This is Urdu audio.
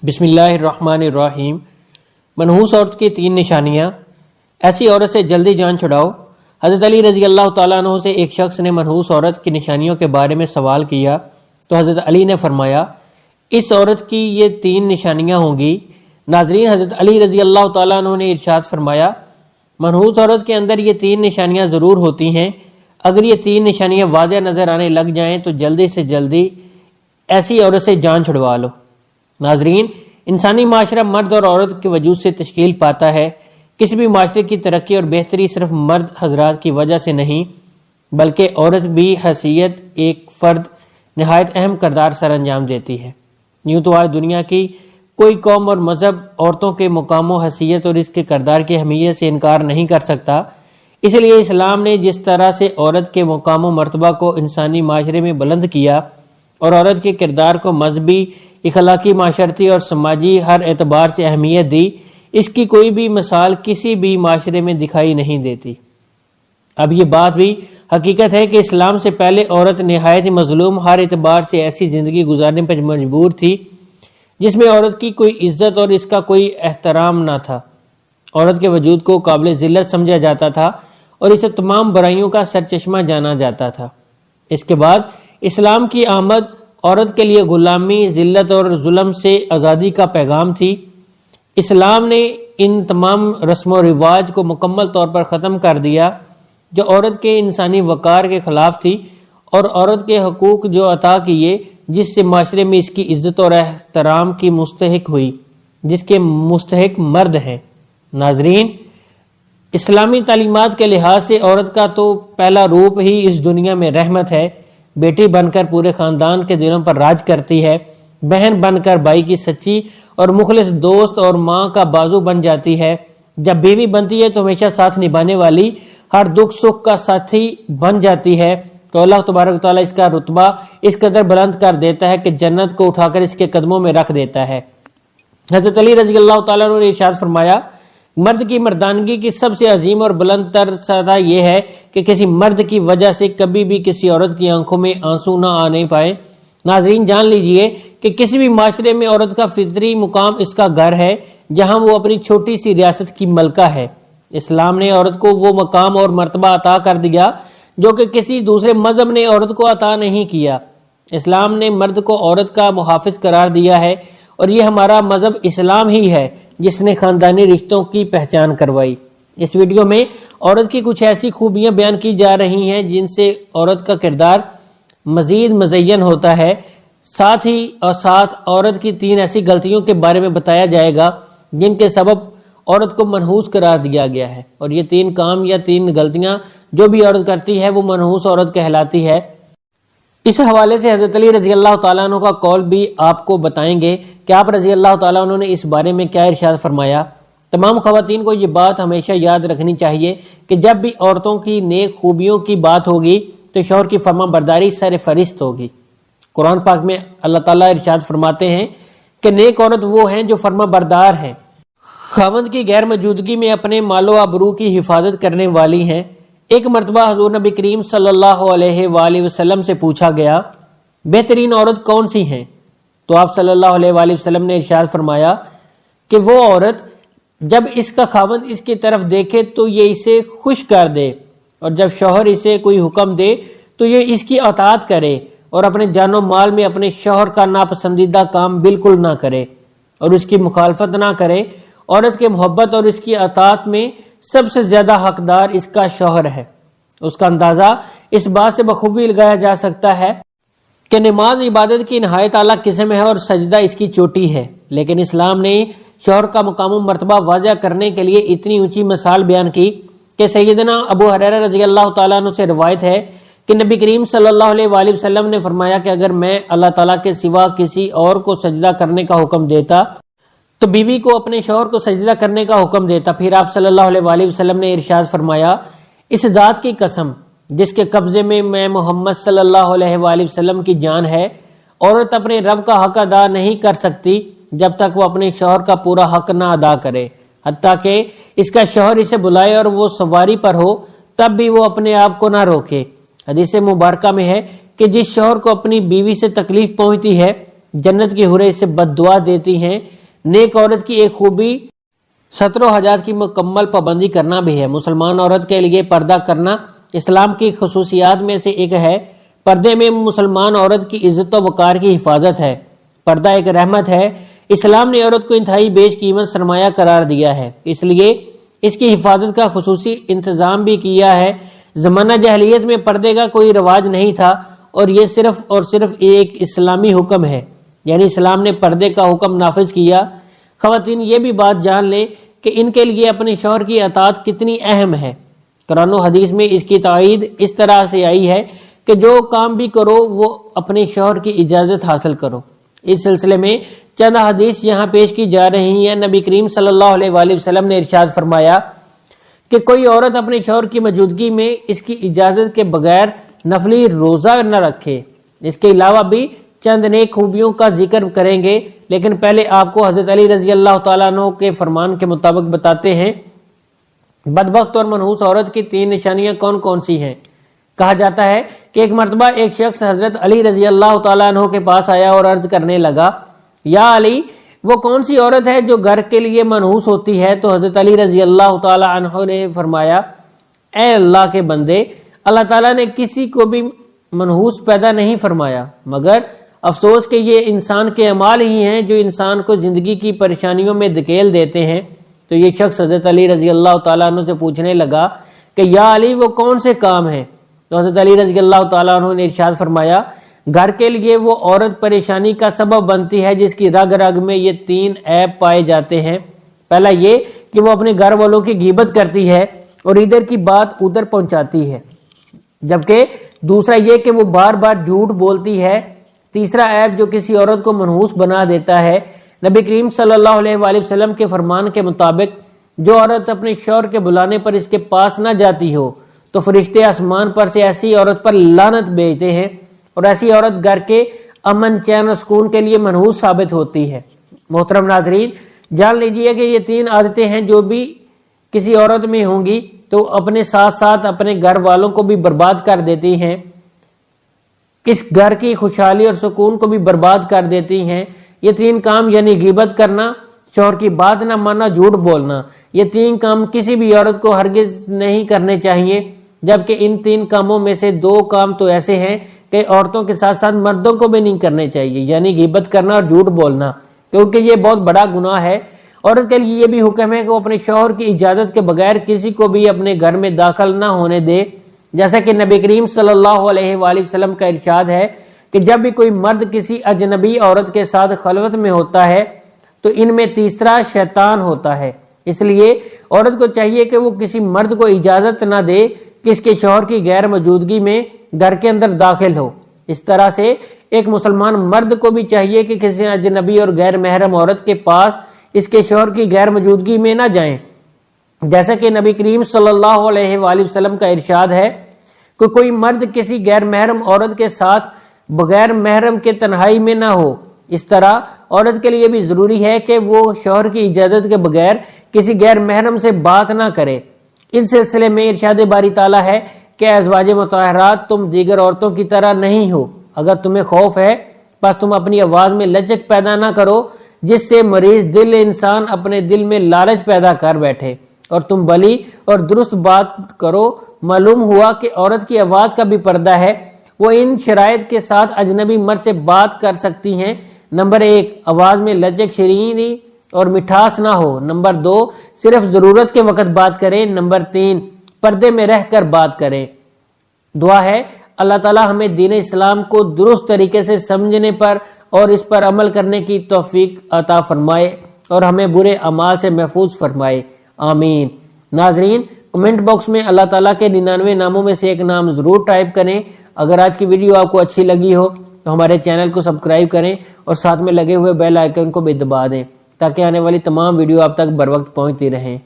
بسم اللہ الرحمن الرحیم۔ منحوس عورت کی 3 نشانیاں۔ ایسی عورت سے جلدی جان چھڑاؤ۔ حضرت علی رضی اللہ تعالیٰ عنہ سے ایک شخص نے منحوس عورت کی نشانیوں کے بارے میں سوال کیا تو حضرت علی نے فرمایا اس عورت کی یہ 3 نشانیاں ہوں گی۔ ناظرین، حضرت علی رضی اللہ تعالیٰ عنہ نے ارشاد فرمایا منحوس عورت کے اندر یہ 3 نشانیاں ضرور ہوتی ہیں۔ اگر یہ 3 نشانیاں واضح نظر آنے لگ جائیں تو جلدی سے جلدی ایسی عورت سے جان چھڑوا لو۔ ناظرین، انسانی معاشرہ مرد اور عورت کے وجود سے تشکیل پاتا ہے۔ کسی بھی معاشرے کی ترقی اور بہتری صرف مرد حضرات کی وجہ سے نہیں بلکہ عورت بھی حیثیت ایک فرد نہایت اہم کردار سر انجام دیتی ہے۔ یوں تو آج دنیا کی کوئی قوم اور مذہب عورتوں کے مقام و حیثیت اور اس کے کردار کی اہمیت سے انکار نہیں کر سکتا۔ اس لیے اسلام نے جس طرح سے عورت کے مقام و مرتبہ کو انسانی معاشرے میں بلند کیا اور عورت کے کردار کو مذہبی، اخلاقی، معاشرتی اور سماجی ہر اعتبار سے اہمیت دی، اس کی کوئی بھی مثال کسی بھی معاشرے میں دکھائی نہیں دیتی۔ اب یہ بات بھی حقیقت ہے کہ اسلام سے پہلے عورت نہایت مظلوم ہر اعتبار سے ایسی زندگی گزارنے پر مجبور تھی جس میں عورت کی کوئی عزت اور اس کا کوئی احترام نہ تھا۔ عورت کے وجود کو قابل ذلت سمجھا جاتا تھا اور اسے تمام برائیوں کا سرچشمہ جانا جاتا تھا۔ اس کے بعد اسلام کی آمد عورت کے لیے غلامی، ذلت اور ظلم سے آزادی کا پیغام تھی۔ اسلام نے ان تمام رسم و رواج کو مکمل طور پر ختم کر دیا جو عورت کے انسانی وقار کے خلاف تھی اور عورت کے حقوق جو عطا کیے جس سے معاشرے میں اس کی عزت اور احترام کی مستحق ہوئی جس کے مستحق مرد ہیں۔ ناظرین، اسلامی تعلیمات کے لحاظ سے عورت کا تو پہلا روپ ہی اس دنیا میں رحمت ہے۔ بیٹی بن کر پورے خاندان کے دلوں پر راج کرتی ہے، بہن بن کر بھائی کی سچی اور مخلص دوست اور ماں کا بازو بن جاتی ہے۔ جب بیوی بنتی ہے تو ہمیشہ ساتھ نبھانے والی، ہر دکھ سکھ کا ساتھی بن جاتی ہے تو اللہ تبارک و تعالیٰ اس کا رتبہ اس قدر بلند کر دیتا ہے کہ جنت کو اٹھا کر اس کے قدموں میں رکھ دیتا ہے۔ حضرت علی رضی اللہ تعالیٰ عنہ نے ارشاد فرمایا مرد کی مردانگی کی سب سے عظیم اور بلند تر سزا یہ ہے کہ کسی مرد کی وجہ سے کبھی بھی کسی عورت کی آنکھوں میں آنسو نہ آنے پائے۔ ناظرین، جان لیجئے کہ کسی بھی معاشرے میں عورت کا فطری مقام اس کا گھر ہے جہاں وہ اپنی چھوٹی سی ریاست کی ملکہ ہے۔ اسلام نے عورت کو وہ مقام اور مرتبہ عطا کر دیا جو کہ کسی دوسرے مذہب نے عورت کو عطا نہیں کیا۔ اسلام نے مرد کو عورت کا محافظ قرار دیا ہے اور یہ ہمارا مذہب اسلام ہی ہے جس نے خاندانی رشتوں کی پہچان کروائی۔ اس ویڈیو میں عورت کی کچھ ایسی خوبیاں بیان کی جا رہی ہیں جن سے عورت کا کردار مزید مزین ہوتا ہے۔ ساتھ ہی عورت کی 3 ایسی غلطیوں کے بارے میں بتایا جائے گا جن کے سبب عورت کو منحوس قرار دیا گیا ہے، اور یہ 3 کام یا 3 غلطیاں جو بھی عورت کرتی ہے وہ منحوس عورت کہلاتی ہے۔ اس حوالے سے حضرت علی رضی اللہ تعالیٰ عنہ کا قول بھی آپ کو بتائیں گے کہ آپ رضی اللہ تعالیٰ عنہ نے اس بارے میں کیا ارشاد فرمایا۔ تمام خواتین کو یہ بات ہمیشہ یاد رکھنی چاہیے کہ جب بھی عورتوں کی نیک خوبیوں کی بات ہوگی تو شوہر کی فرما برداری سر فہرست ہوگی۔ قرآن پاک میں اللہ تعالیٰ ارشاد فرماتے ہیں کہ نیک عورت وہ ہیں جو فرما بردار ہیں، خاوند کی غیر موجودگی میں اپنے مال و آبرو کی حفاظت کرنے والی ہیں۔ ایک مرتبہ حضور نبی کریم صلی اللہ علیہ وآلہ وسلم سے پوچھا گیا بہترین عورت کون سی ہیں؟ تو آپ صلی اللہ علیہ وآلہ وسلم نے ارشاد فرمایا کہ وہ عورت جب اس کا خاوند اس کی طرف دیکھے تو یہ اسے خوش کر دے، اور جب شوہر اسے کوئی حکم دے تو یہ اس کی اطاعت کرے اور اپنے جان و مال میں اپنے شوہر کا ناپسندیدہ کام بالکل نہ کرے اور اس کی مخالفت نہ کرے۔ عورت کے محبت اور اس کی اطاعت میں سب سے زیادہ حقدار اس کا شوہر ہے۔ اس کا اندازہ اس بات سے بخوبی لگایا جا سکتا ہے کہ نماز عبادت کی نہایت اعلیٰ قسم ہے اور سجدہ اس کی چوٹی ہے، لیکن اسلام نے شوہر کا مقام و مرتبہ واضح کرنے کے لیے اتنی اونچی مثال بیان کی کہ سیدنا ابو ہریرہ رضی اللہ تعالیٰ عنہ سے روایت ہے کہ نبی کریم صلی اللہ علیہ وآلہ وسلم نے فرمایا کہ اگر میں اللہ تعالیٰ کے سوا کسی اور کو سجدہ کرنے کا حکم دیتا تو بیوی کو اپنے شوہر کو سجدہ کرنے کا حکم دیتا۔ پھر آپ صلی اللہ علیہ وآلہ وسلم نے ارشاد فرمایا اس ذات کی قسم جس کے قبضے میں محمد صلی اللہ علیہ وآلہ وسلم کی جان ہے، عورت اپنے رب کا حق ادا نہیں کر سکتی جب تک وہ اپنے شوہر کا پورا حق نہ ادا کرے، حتیٰ کہ اس کا شوہر اسے بلائے اور وہ سواری پر ہو تب بھی وہ اپنے آپ کو نہ روکے۔ حدیث مبارکہ میں ہے کہ جس شوہر کو اپنی بیوی سے تکلیف پہنچتی ہے جنت کی حوریں اسے بد دعا دیتی ہیں نیک عورت کی ایک خوبی ستر و حاجات کی مکمل پابندی کرنا بھی ہے۔ مسلمان عورت کے لیے پردہ کرنا اسلام کی خصوصیات میں سے ایک ہے۔ پردے میں مسلمان عورت کی عزت و وقار کی حفاظت ہے۔ پردہ ایک رحمت ہے۔ اسلام نے عورت کو انتہائی بیش قیمت سرمایہ قرار دیا ہے، اس لیے اس کی حفاظت کا خصوصی انتظام بھی کیا ہے۔ زمانہ جاہلیت میں پردے کا کوئی رواج نہیں تھا اور یہ صرف اور صرف ایک اسلامی حکم ہے، یعنی اسلام نے پردے کا حکم نافذ کیا۔ خواتین یہ بھی بات جان لیں کہ ان کے لیے اپنے شوہر کی اطاعت کتنی اہم ہے۔ قرآن و حدیث میں اس کی تائید اس طرح سے آئی ہے کہ جو کام بھی کرو وہ اپنے شوہر کی اجازت حاصل کرو۔ اس سلسلے میں چند حدیث یہاں پیش کی جا رہی ہیں۔ نبی کریم صلی اللہ علیہ وآلہ وسلم نے ارشاد فرمایا کہ کوئی عورت اپنے شوہر کی موجودگی میں اس کی اجازت کے بغیر نفلی روزہ نہ رکھے۔ اس کے علاوہ بھی چند نیک خوبیوں کا ذکر کریں گے، لیکن پہلے آپ کو حضرت علی رضی اللہ تعالیٰ عنہ کے فرمان کے مطابق بتاتے ہیں بدبخت اور منحوس عورت کی 3 نشانیاں کون کون سی ہیں۔ کہا جاتا ہے کہ ایک مرتبہ ایک شخص حضرت علی رضی اللہ تعالیٰ عنہ کے پاس آیا اور عرض کرنے لگا، یا علی، وہ کون سی عورت ہے جو گھر کے لیے منحوس ہوتی ہے؟ تو حضرت علی رضی اللہ تعالیٰ عنہ نے فرمایا، اے اللہ کے بندے، اللہ تعالیٰ نے کسی کو بھی منحوس پیدا نہیں فرمایا، مگر افسوس کہ یہ انسان کے اعمال ہی ہیں جو انسان کو زندگی کی پریشانیوں میں دھکیل دیتے ہیں۔ تو یہ شخص حضرت علی رضی اللہ تعالیٰ عنہ سے پوچھنے لگا کہ یا علی، وہ کون سے کام ہیں؟ تو حضرت علی رضی اللہ تعالیٰ عنہ نے ارشاد فرمایا، گھر کے لیے وہ عورت پریشانی کا سبب بنتی ہے جس کی رگ رگ میں یہ 3 عیب پائے جاتے ہیں۔ پہلا یہ کہ وہ اپنے گھر والوں کی غیبت کرتی ہے اور ادھر کی بات ادھر پہنچاتی ہے، جبکہ دوسرا یہ کہ وہ بار بار جھوٹ بولتی ہے۔ تیسرا عیب جو کسی عورت کو منحوس بنا دیتا ہے، نبی کریم صلی اللہ علیہ وآلہ وسلم کے فرمان کے مطابق جو عورت اپنے شوہر کے بلانے پر اس کے پاس نہ جاتی ہو تو فرشتے آسمان پر سے ایسی عورت پر لعنت بھیجتے ہیں اور ایسی عورت گھر کے امن چین و سکون کے لیے منحوس ثابت ہوتی ہے۔ محترم ناظرین، جان لیجئے کہ یہ 3 عادتیں ہیں جو بھی کسی عورت میں ہوں گی تو اپنے ساتھ ساتھ اپنے گھر والوں کو بھی برباد کر دیتی ہیں، اس گھر کی خوشحالی اور سکون کو بھی برباد کر دیتی ہیں۔ یہ 3 کام یعنی غیبت کرنا، شوہر کی بات نہ ماننا، جھوٹ بولنا، یہ 3 کام کسی بھی عورت کو ہرگز نہیں کرنے چاہیے، جبکہ ان 3 کاموں میں سے 2 کام تو ایسے ہیں کہ عورتوں کے ساتھ ساتھ مردوں کو بھی نہیں کرنے چاہیے، یعنی غیبت کرنا اور جھوٹ بولنا، کیونکہ یہ بہت بڑا گناہ ہے۔ عورت کے لیے یہ بھی حکم ہے کہ وہ اپنے شوہر کی اجازت کے بغیر کسی کو بھی اپنے گھر میں داخل نہ ہونے دے، جیسا کہ نبی کریم صلی اللہ علیہ وآلہ وسلم کا ارشاد ہے کہ جب بھی کوئی مرد کسی اجنبی عورت کے ساتھ خلوت میں ہوتا ہے تو ان میں تیسرا شیطان ہوتا ہے۔ اس لیے عورت کو چاہیے کہ وہ کسی مرد کو اجازت نہ دے کہ اس کے شوہر کی غیر موجودگی میں گھر کے اندر داخل ہو۔ اس طرح سے ایک مسلمان مرد کو بھی چاہیے کہ کسی اجنبی اور غیر محرم عورت کے پاس اس کے شوہر کی غیر موجودگی میں نہ جائیں، جیسا کہ نبی کریم صلی اللہ علیہ وآلہ وسلم کا ارشاد ہے کہ کوئی مرد کسی غیر محرم عورت کے ساتھ بغیر محرم کے تنہائی میں نہ ہو۔ اس طرح عورت کے لیے بھی ضروری ہے کہ وہ شوہر کی اجازت کے بغیر کسی غیر محرم سے بات نہ کرے۔ اس سلسلے میں ارشاد باری تعالیٰ ہے کہ ازواج مطہرات، تم دیگر عورتوں کی طرح نہیں ہو، اگر تمہیں خوف ہے بس تم اپنی آواز میں لچک پیدا نہ کرو جس سے مریض دل انسان اپنے دل میں لالچ پیدا کر بیٹھے، اور تم بلی اور درست بات کرو۔ معلوم ہوا کہ عورت کی آواز کا بھی پردہ ہے، وہ ان شرائط کے ساتھ اجنبی مرد سے بات کر سکتی ہیں۔ نمبر 1، آواز میں لچک، شیرینی اور مٹھاس نہ ہو۔ نمبر 2، صرف ضرورت کے وقت بات کریں۔ نمبر 3، پردے میں رہ کر بات کریں۔ دعا ہے اللہ تعالی ہمیں دین اسلام کو درست طریقے سے سمجھنے پر اور اس پر عمل کرنے کی توفیق عطا فرمائے اور ہمیں برے اعمال سے محفوظ فرمائے، آمین۔ ناظرین، کمنٹ باکس میں اللہ تعالیٰ کے 99 ناموں میں سے ایک نام ضرور ٹائپ کریں۔ اگر آج کی ویڈیو آپ کو اچھی لگی ہو تو ہمارے چینل کو سبسکرائب کریں اور ساتھ میں لگے ہوئے بیل آئیکن کو بھی دبا دیں تاکہ آنے والی تمام ویڈیو آپ تک بر وقت پہنچتی رہیں۔